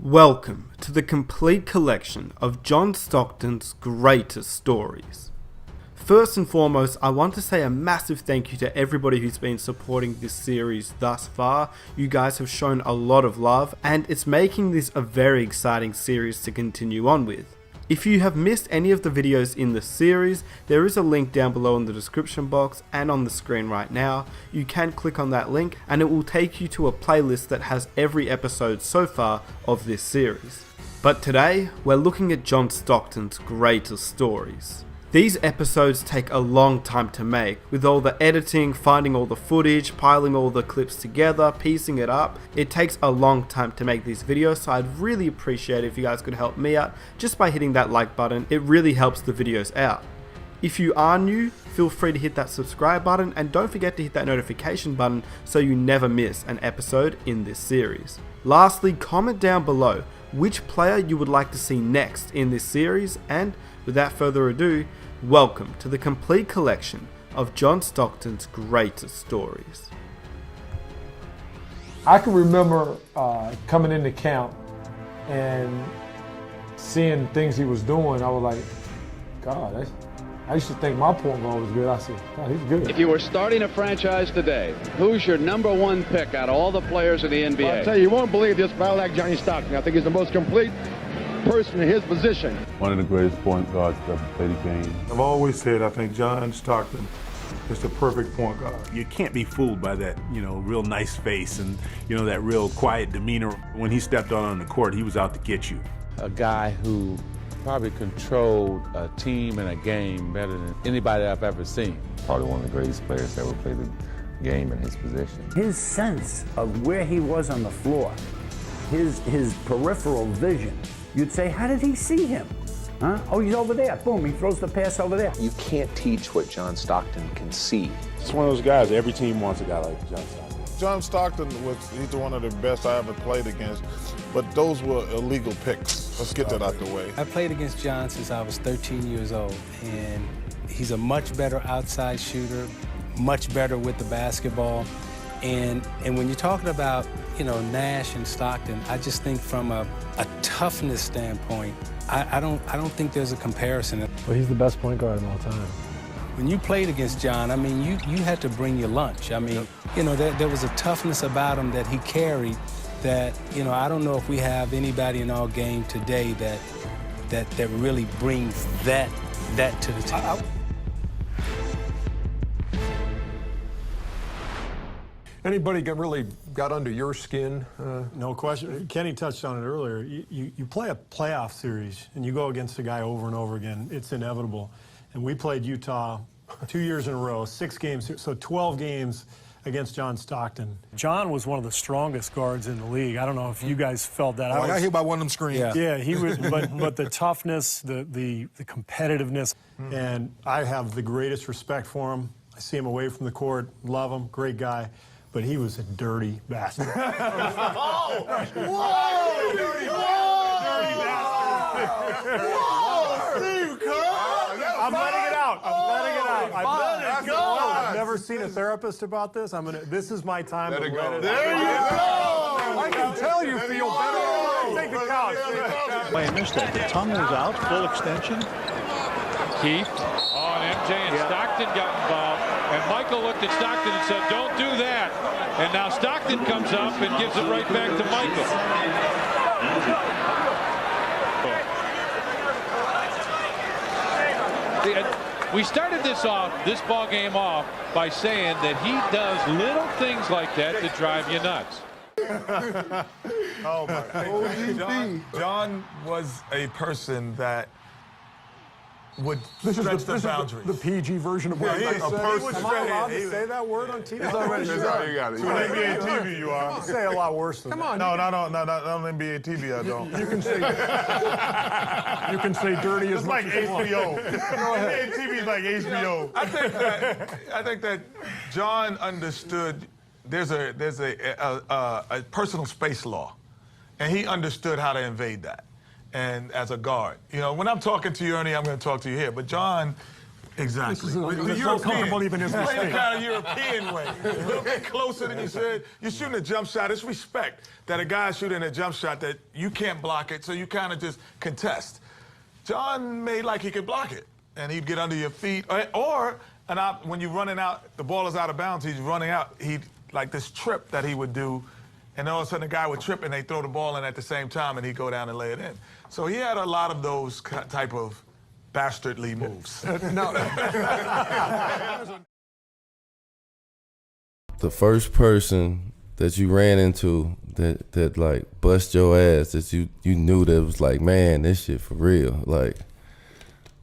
Welcome to the complete collection of John Stockton's greatest stories. First and foremost, I want to say a massive thank you to everybody who's been supporting this series thus far. You guys have shown a lot of love, and it's making this a very exciting series to continue on with. If you have missed any of the videos in the series, there is a link down below in the description box and on the screen right now. You can click on that link and it will take you to a playlist that has every episode so far of this series. But today, we're looking at John Stockton's greatest stories. These episodes take a long time to make, with all the editing, finding all the footage, piling all the clips together, piecing it up. It takes a long time to make these videos, so I'd really appreciate it if you guys could help me out just by hitting that like button. It really helps the videos out. If you are new, feel free to hit that subscribe button and don't forget to hit that notification button so you never miss an episode in this series. Lastly, comment down below which player you would like to see next in this series, and without further ado, welcome to the complete collection of John Stockton's greatest stories. I can remember coming into camp and seeing things he was doing. I was like, God, I used to think my point guard was good. I said, God, he's good. If you were starting a franchise today, who's your number one pick out of all the players in the NBA? Well, I'll tell you, you won't believe this, but I like Johnny Stockton. I think he's the most complete person in his position. One of the greatest point guards to ever play the game. I've always said I think John Stockton is the perfect point guard. You can't be fooled by that, real nice face and, that real quiet demeanor. When he stepped on the court, he was out to get you. A guy who probably controlled a team and a game better than anybody I've ever seen. Probably one of the greatest players to ever play the game in his position. His sense of where he was on the floor, his peripheral vision, you'd say, how did he see him? Huh? Oh, he's over there. Boom, he throws the pass over there. You can't teach what John Stockton can see. It's one of those guys, every team wants a guy like John Stockton. John Stockton he's one of the best I ever played against, but those were illegal picks. Let's get that out the way. I played against John since I was 13 years old, and he's a much better outside shooter, much better with the basketball. And when you're talking about, Nash and Stockton, I just think from a toughness standpoint, I don't think there's a comparison. Well, he's the best point guard of all time. When you played against John, I mean, you had to bring your lunch. I mean, there was a toughness about him that he carried that, I don't know if we have anybody in our game today that really brings that to the table. Anybody really got under your skin? No question. Kenny touched on it earlier. You play a playoff series and you go against a guy over and over again. It's inevitable. And we played Utah 2 years in a row, 6 games, so 12 games against John Stockton. John was one of the strongest guards in the league. I don't know if you guys felt that. I got hit by one of them screens. Yeah, he was, but the toughness, the competitiveness, and I have the greatest respect for him. I see him away from the court, love him, great guy. But he was a dirty bastard. Whoa! Dirty bastard. Whoa, Steve Kerr! I'm letting it out. I've never seen a therapist about this. This is my time to let it out. There you go! I can tell you feel better. Take the couch. Playing this day. The tongue is out, full extension. Keith on MJ and Stockton got involved. And Michael looked at Stockton and said, don't do that. And now Stockton comes up and gives it right back to Michael. We started this ball game off by saying that he does little things like that to drive you nuts. Oh, my God. John was a person that would stretch the boundaries. The PG version of what I said. Am I allowed to say that word on TV? It's already you got it. On NBA TV, you are. You say a lot worse than that. Come on. No, not on NBA TV, I don't. You can say dirty as much as you want. It's like HBO. NBA TV is like HBO. I think that John understood there's a personal space law, and he understood how to invade that. And as a guard, when I'm talking to you, Ernie, I'm going to talk to you here. But John Exactly. He's so comfortable even his Playing mistake. the kind of European way. A little bit closer than you said. You're shooting a jump shot. It's respect that a guy's shooting a jump shot that you can't block it, so you kind of just contest. John made like he could block it, and he'd get under your feet. When you're running out, the ball is out of bounds, he's running out. He'd like this trip that he would do, and all of a sudden the guy would trip and they throw the ball in at the same time, and he'd go down and lay it in. So he had a lot of those type of bastardly moves. The first person that you ran into that like bust your ass, that you knew that was like, man, this shit for real. Like,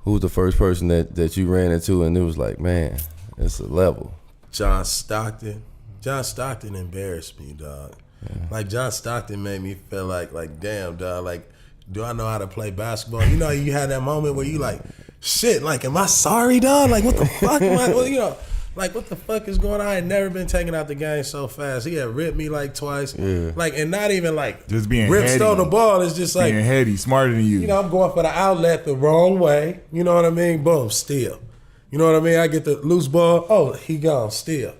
who was the first person that you ran into and it was like, man, it's a level? John Stockton. John Stockton embarrassed me, dog. Yeah. Like, John Stockton made me feel like, damn, dog, like, do I know how to play basketball? You know, you had that moment where you like, shit, like, am I sorry, dog? Like, what the fuck am I, well, you know, like, what the fuck is going on? I had never been taken out the game so fast. He had ripped me like twice. Yeah. Like, and not even like just being ripped heady. stole the ball. It's just like being heady, smarter than you. You know, I'm going for the outlet the wrong way. You know what I mean? Boom, steal. You know what I mean? I get the loose ball. Oh, he gone, steal.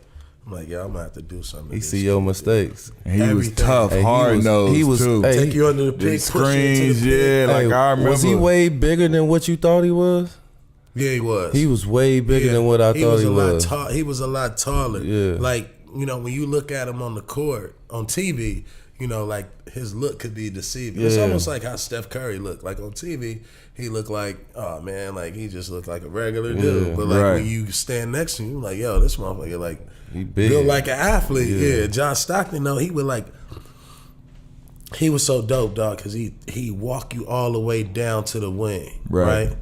I'm like, yo, I'm gonna have to do something. He see your mistakes. And he was tough, hard nosed. He was too. Take you under the pick, screens, yeah. Like, I remember. Was he way bigger than what you thought he was? Yeah, he was. He was way bigger than what I thought he was. He was a lot taller. Yeah. Like, you know, when you look at him on the court, on TV, you know, like, his look could be deceiving. Yeah. It's almost like how Steph Curry looked. Like, on TV, he looked like, oh, man, like, he just looked like a regular dude. But, like, when you stand next to him, you're like, yo, this motherfucker, like, he big. Built like an athlete. Yeah. John Stockton, though, he would, like, he was so dope, dog, because he walk you all the way down to the wing, right?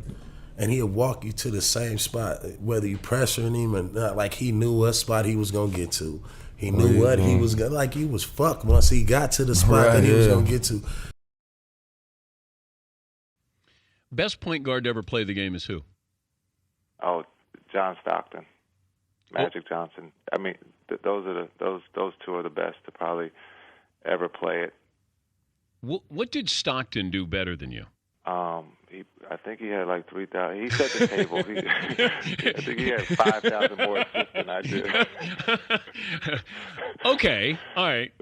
And he'll walk you to the same spot, whether you pressuring him or not. Like, he knew what spot he was going to get to. He knew what he was going to, like, he was fucked once he got to the spot that he was going to get to. Best point guard to ever play the game is who? Oh, John Stockton, Magic Johnson. I mean, those two are the best to probably ever play it. What did Stockton do better than you? I think he had like 3,000. He set the table. I think he had 5,000 more assists than I did. Okay, all right.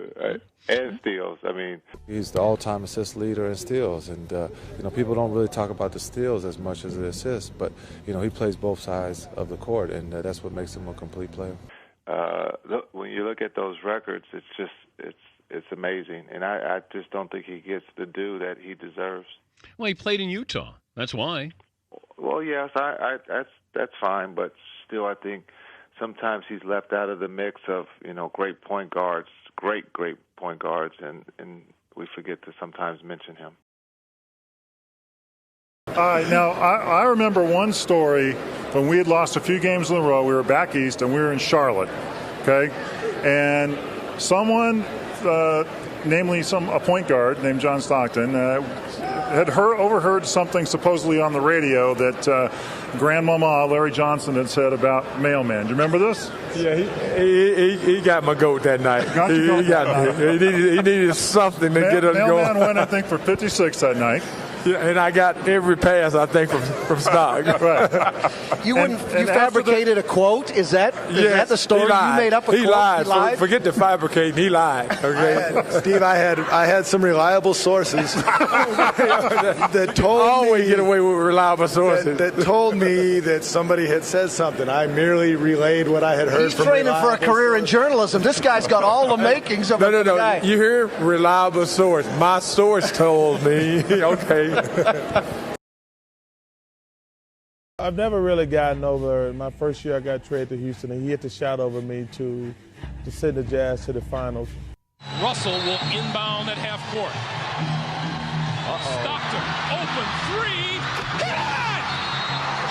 And steals. I mean, he's the all-time assist leader in steals, and you know, people don't really talk about the steals as much as the assists. But you know, he plays both sides of the court, and that's what makes him a complete player. When you look at those records, it's amazing, and I just don't think he gets the due that he deserves. Well, he played in Utah. That's why. Well, yes, that's fine, but still, I think sometimes he's left out of the mix of, you know, great point guards, great point guards, and we forget to sometimes mention him. Now, I remember one story when we had lost a few games in a row. We were back east, and we were in Charlotte, okay? And someone, namely a point guard named John Stockton, had overheard something supposedly on the radio that Grandmama Larry Johnson had said about Mailman. Do you remember this? Yeah, he got my goat that night. He needed something to get us going. Mailman went, I think, for 56 that night. Yeah, and I got every pass, I think, from Stock. Right. You fabricated a quote? Is that the story? You made up a quote? He lied. Forget the fabricating. He lied. Okay. Steve, I had some reliable sources that told always get away with reliable sources. That told me that somebody had said something. I merely relayed what I had heard. He's training for a career in journalism. This guy's got all the makings of a guy. You hear? Reliable source. My source told me. Okay. I've never really gotten over my first year I got traded to Houston, and he hit the shot over me to send the Jazz to the finals. Russell will inbound at half court. Stockton, open three. Hit it!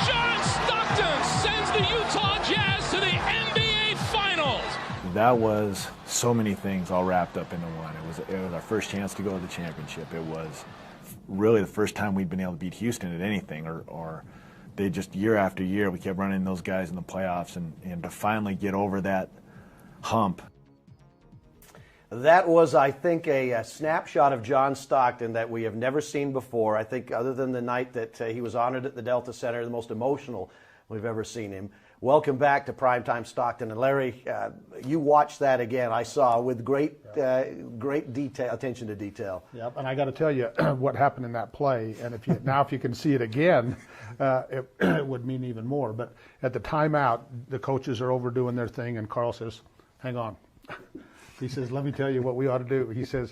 John Stockton sends the Utah Jazz to the NBA Finals. That was so many things all wrapped up into one. It was our first chance to go to the championship. It was really the first time we'd been able to beat Houston at anything, or they just year after year we kept running those guys in the playoffs, and to finally get over that hump. That was, I think, a snapshot of John Stockton that we have never seen before. I think other than the night that he was honored at the Delta Center, the most emotional we've ever seen him. Welcome back to Primetime Stockton. And Larry, you watched that again, I saw, with great detail, attention to detail. Yep, and I got to tell you what happened in that play. And if you can see it again, it would mean even more. But at the timeout, the coaches are overdoing their thing, and Carl says, "Hang on." He says, "Let me tell you what we ought to do." He says,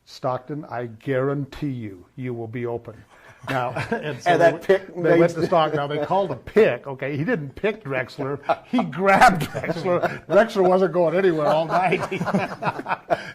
"Stockton, I guarantee you will be open." Now, and so they went to Stockton. Now, they called a pick. Okay, he didn't pick Drexler. He grabbed Drexler. Drexler wasn't going anywhere all night.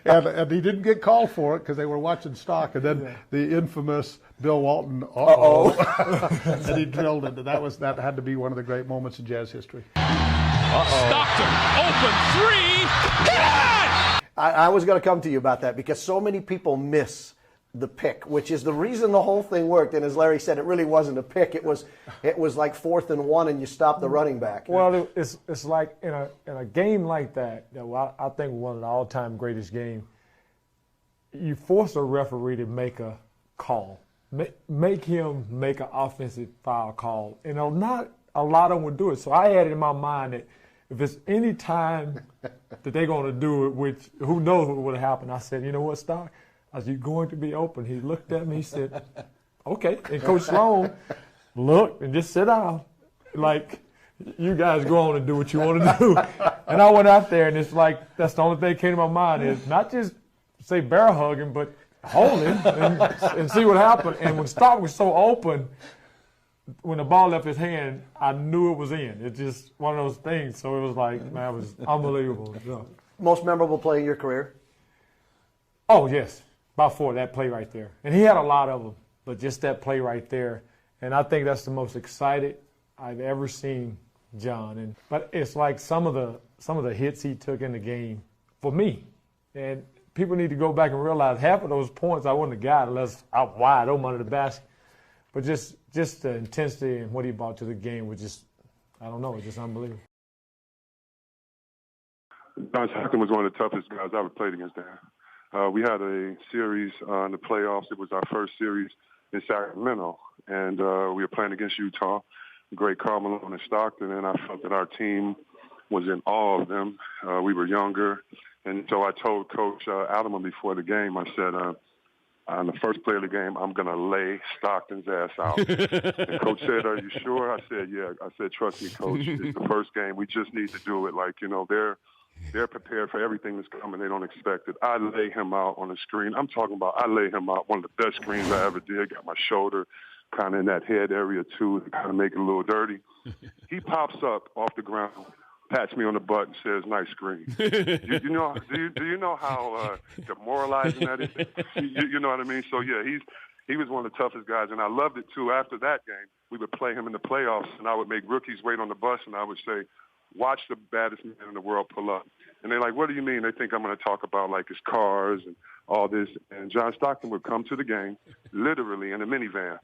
and he didn't get called for it because they were watching Stock. And then the infamous Bill Walton, and he drilled it. That had to be one of the great moments in Jazz history. Stockton, open three. Good! I was going to come to you about that because so many people miss the pick, which is the reason the whole thing worked. And as Larry said, it really wasn't a pick. It was like 4th and 1, and you stopped the running back. Well, it's like in a game like that I think one of the all-time greatest games. You force a referee to make a call, make him make an offensive foul call, and not a lot of them would do it. So I had it in my mind that if it's any time that they're going to do it, which who knows what would happen, I said, you know what, Stock? I said, "You're going to be open." He looked at me, he said, "Okay." And Coach Sloan looked and just sit down. Like, you guys go on and do what you want to do. And I went out there, and it's like, that's the only thing that came to my mind is not just say bear hug him, but hold him and see what happened. And when Stock was so open, when the ball left his hand, I knew it was in. It's just one of those things. So it was like, man, it was unbelievable. Yeah. Most memorable play in your career? Oh, yes. By 4, that play right there. And he had a lot of them, but just that play right there. And I think that's the most excited I've ever seen John. But it's like some of the hits he took in the game for me. And people need to go back and realize half of those points I wouldn't have got unless I was wide open under the basket. But just the intensity and what he brought to the game was just, I don't know, it's just unbelievable. John Stockton was one of the toughest guys I ever played against there. We had a series in the playoffs. It was our first series in Sacramento, and we were playing against Utah, great Karl Malone and Stockton, and I felt that our team was in awe of them. We were younger, and so I told Coach Alderman before the game, I said, on the first play of the game, I'm going to lay Stockton's ass out. And Coach said, "Are you sure?" I said, "Yeah." I said, "Trust me, Coach. It's the first game. We just need to do it. Like, they're prepared for everything that's coming. They don't expect it." I lay him out on the screen. I'm talking about I lay him out, one of the best screens I ever did. Got my shoulder kind of in that head area, too, to kind of make it a little dirty. He pops up off the ground, pats me on the butt, and says, "Nice screen." Do you know how demoralizing that is? You know what I mean? So, yeah, he was one of the toughest guys, and I loved it, too. After that game, we would play him in the playoffs, and I would make rookies wait on the bus, and I would say, "Watch the baddest man in the world pull up." And they're like, "What do you mean?" They think I'm going to talk about, like, his cars and all this. And John Stockton would come to the game, literally in a minivan,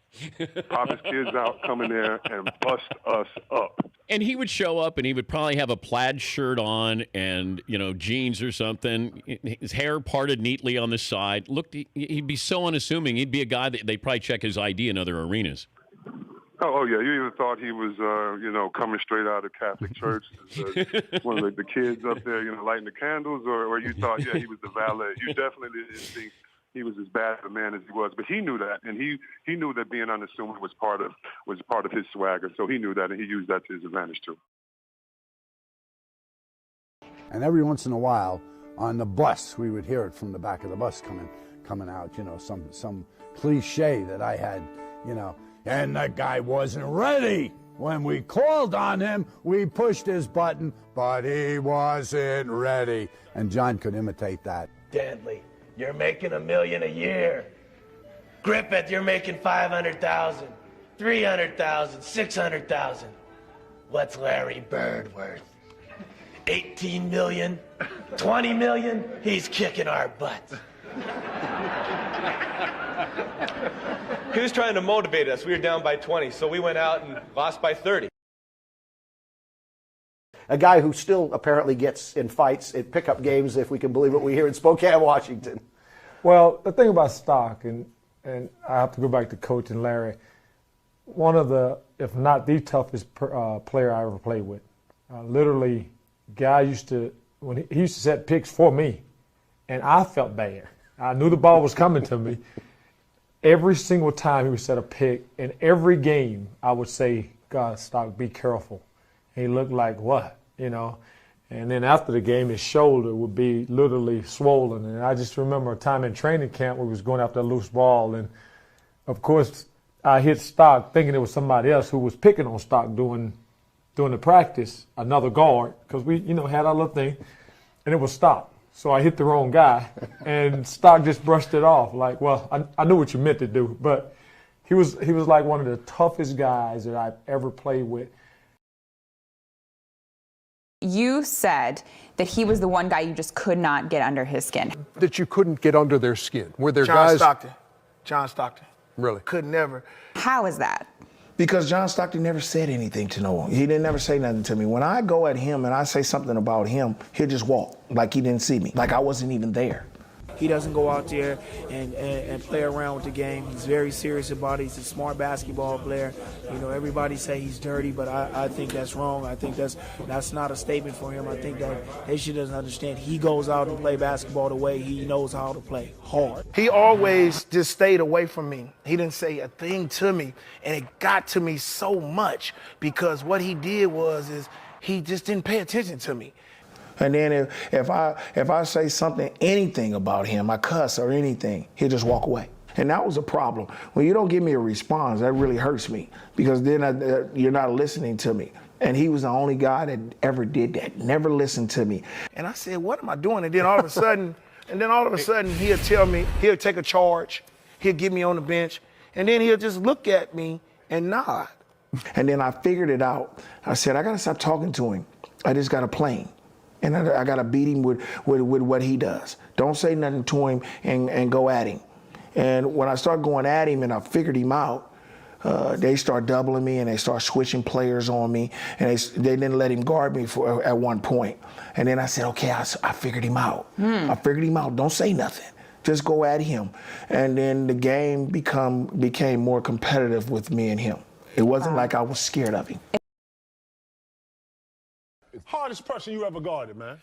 pop his kids out, come in there, and bust us up. And he would show up, and he would probably have a plaid shirt on and, jeans or something. His hair parted neatly on the side. He'd be so unassuming. He'd be a guy that they'd probably check his ID in other arenas. Oh, yeah. You even thought he was, coming straight out of Catholic church, one of the kids up there, lighting the candles, or you thought, yeah, he was the valet. You definitely didn't think he was as bad a man as he was, but he knew that, and he knew that being unassuming was part of his swagger. So he knew that, and he used that to his advantage too. And every once in a while, on the bus, we would hear it from the back of the bus coming out. Some cliche that I had, And that guy wasn't ready. When we called on him, we pushed his button, but he wasn't ready. And John could imitate that. Dantley, you're making $1 million a year. Griffith, you're making 500,000, 300,000, 600,000. What's Larry Bird worth? 18 million, 20 million? He's kicking our butts. He was trying to motivate us. We were down by 20, so we went out and lost by 30. A guy who still apparently gets in fights at pickup games, if we can believe what we hear in Spokane, Washington. Well, the thing about Stock, and I have to go back to Coach and Larry, one of the, if not the toughest player I ever played with. Literally, guy used to, when he used to set picks for me, and I felt bad. I knew the ball was coming to me. Every single time he would set a pick, in every game, I would say, God, Stock, be careful. And he looked like, what, you know? And then after the game, his shoulder would be literally swollen. And I just remember a time in training camp where we was going after a loose ball. And, of course, I hit Stock thinking it was somebody else who was picking on Stock during the practice, another guard, because we, you know, had our little thing, and it was Stock. So I hit the wrong guy, and Stock just brushed it off. Like, well, I knew what you meant to do, but he was like one of the toughest guys that I've ever played with. You said that he was the one guy you just could not get under his skin. That you couldn't get under their skin. Were there John guys? Stockton. John Stockton. Really? Could never. How is that? Because John Stockton never said anything to no one. He didn't never say nothing to me. When I go at him and I say something about him, he'll just walk like he didn't see me, like I wasn't even there. He doesn't go out there and play around with the game. He's very serious about it. He's a smart basketball player. You know, everybody say he's dirty, but I think that's wrong. I think that's not a statement for him. I think that Haitian doesn't understand. He goes out and play basketball the way he knows how to play, hard. He always just stayed away from me. He didn't say a thing to me, and it got to me so much because what he did was he just didn't pay attention to me. And then if I say something, anything about him, I cuss or anything, he'll just walk away. And that was a problem. When you don't give me a response, that really hurts me because then you're not listening to me. And he was the only guy that ever did that, never listened to me. And I said, what am I doing? And then all of a sudden, he'll tell me, he'll take a charge, he'll get me on the bench, and then he'll just look at me and nod. And then I figured it out. I said, I gotta stop talking to him. I just gotta play him. And I got to beat him with what he does. Don't say nothing to him and go at him. And when I start going at him and I figured him out, they start doubling me and they start switching players on me. And they didn't let him guard me at one point. And then I said, okay, I figured him out. I figured him out. Don't say nothing. Just go at him. And then the game became more competitive with me and him. It wasn't like I was scared of him. Hardest person you ever guarded, man?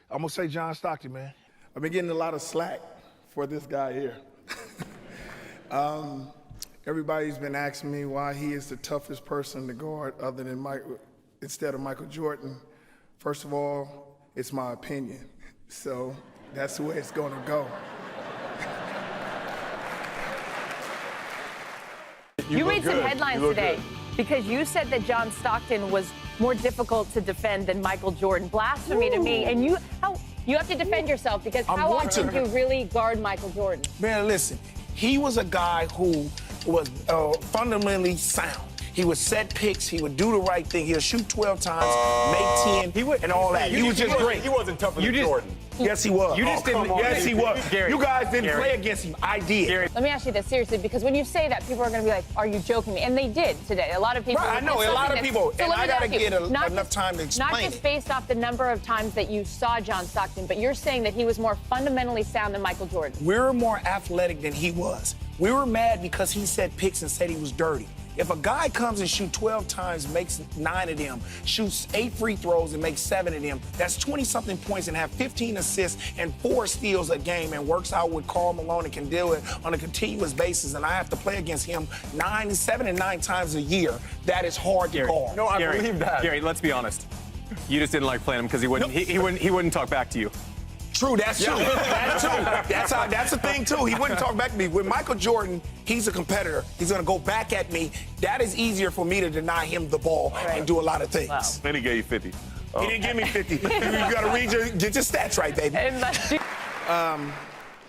I'm going to say John Stockton, man. I've been getting a lot of slack for this guy here. Everybody's been asking me why he is the toughest person to guard other than instead of Michael Jordan. First of all, it's my opinion. So that's the way it's going to go. You made some headlines today because you said that John Stockton was more difficult to defend than Michael Jordan. Blasphemy to me. And you have to defend yourself because how often do you really guard Michael Jordan? Man, listen, he was a guy who was fundamentally sound. He would set picks. He would do the right thing. He'll shoot 12 times, make 10, and all that. He was just great. He wasn't tougher than Jordan. Yes, he was. You just didn't. Yes, he was. Gary, you guys didn't Gary, play against him. I did. Gary. Let me ask you this seriously, because when you say that, people are going to be like, are you joking me? And they did today. A lot of people. Right, I know. A lot of people. So and I got to get enough time to explain Not just based off the number of times that you saw John Stockton, but you're saying that he was more fundamentally sound than Michael Jordan. We were more athletic than he was. We were mad because he set picks and said he was dirty. If a guy comes and shoots 12 times, makes 9 of them, shoots 8 free throws and makes 7 of them, that's 20-something points and have 15 assists and 4 steals a game and works out with Karl Malone and can do it on a continuous basis, and I have to play against him 7 and 9 times a year, that is hard to guard. No, I believe that. Gary, let's be honest. You just didn't like playing him because he wouldn't. He wouldn't talk back to you. True, that's true. That's true. That's the thing, too. He wouldn't talk back to me. With Michael Jordan, he's a competitor. He's going to go back at me. That is easier for me to deny him the ball and do a lot of things. Wow. Then he gave you 50. He didn't give me 50. You got to get your stats right, baby.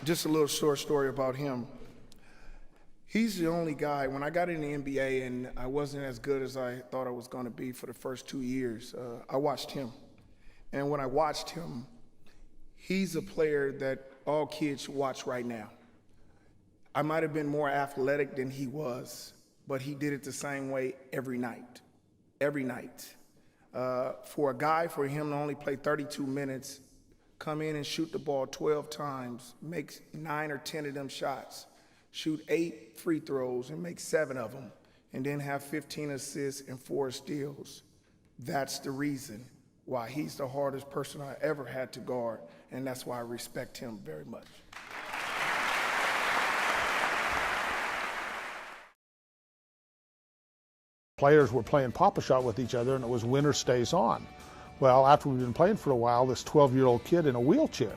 Just a little short story about him. He's the only guy, when I got in the NBA and I wasn't as good as I thought I was going to be for the first 2 years, I watched him. And when I watched him, he's a player that all kids should watch right now. I might have been more athletic than he was, but he did it the same way every night. Every night. For a guy, for him to only play 32 minutes, come in and shoot the ball 12 times, make 9 or 10 of them shots, shoot 8 free throws and make 7 of them, and then have 15 assists and 4 steals. That's the reason why he's the hardest person I ever had to guard, and that's why I respect him very much. Players were playing Pop-A-Shot with each other, and it was winner stays on. Well, after we've been playing for a while, this 12-year-old kid in a wheelchair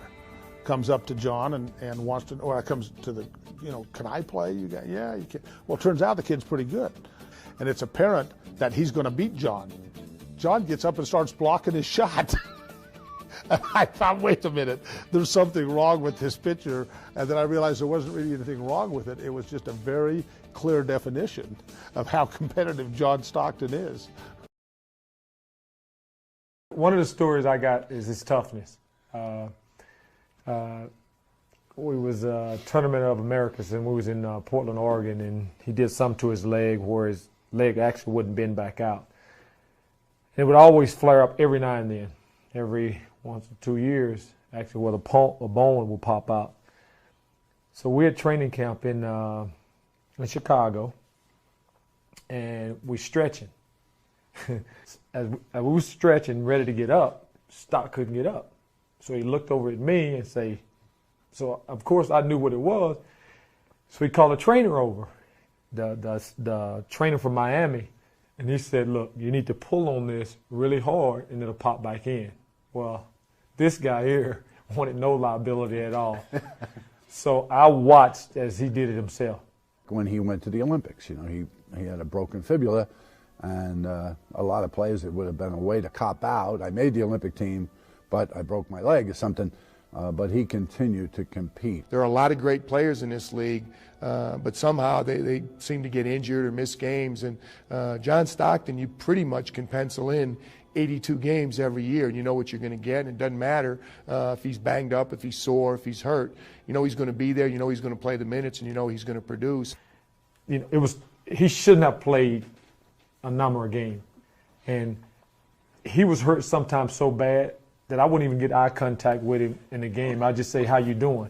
comes up to John and wants to, or comes to the, can I play? You got, yeah, you can. Well, it turns out the kid's pretty good. And it's apparent that he's going to beat John. John gets up and starts blocking his shot. And I thought, wait a minute, there's something wrong with this picture. And then I realized there wasn't really anything wrong with it. It was just a very clear definition of how competitive John Stockton is. One of the stories I got is his toughness. We was a Tournament of Americas, and we was in Portland, Oregon, and he did something to his leg where his leg actually wouldn't bend back out. It would always flare up every now and then, every 1 or 2 years, actually, where a bone would pop out. So we had training camp in Chicago, and we stretching. As we were stretching, ready to get up, Stock couldn't get up. So he looked over at me and say, so of course I knew what it was. So he called a trainer over, the trainer from Miami, and he said, look, you need to pull on this really hard and it'll pop back in. Well, this guy here wanted no liability at all. So I watched as he did it himself. When he went to the Olympics, he had a broken fibula, and a lot of players, it would have been a way to cop out. I made the Olympic team, but I broke my leg or something. But he continued to compete. There are a lot of great players in this league, but somehow they seem to get injured or miss games. And John Stockton, you pretty much can pencil in 82 games every year, and you know what you're going to get. And it doesn't matter if he's banged up, if he's sore, if he's hurt. You know he's going to be there. You know he's going to play the minutes, and you know he's going to produce. He shouldn't have played a number of games, and he was hurt sometimes so bad that I wouldn't even get eye contact with him in the game. I'd just say, how you doing?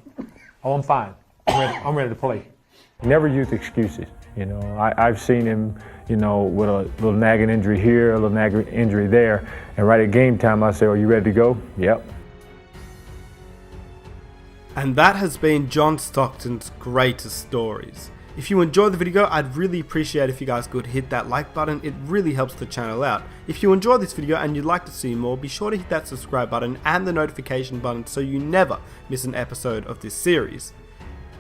Oh, I'm fine. I'm ready to play. Never use excuses. I've seen him, with a little nagging injury here, a little nagging injury there, and right at game time I say, are you ready to go? Yep. And that has been John Stockton's greatest stories. If you enjoyed the video, I'd really appreciate if you guys could hit that like button. It really helps the channel out. If you enjoyed this video and you'd like to see more, be sure to hit that subscribe button and the notification button so you never miss an episode of this series.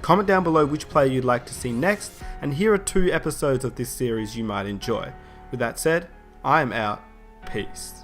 Comment down below which player you'd like to see next, and here are 2 episodes of this series you might enjoy. With that said, I am out. Peace.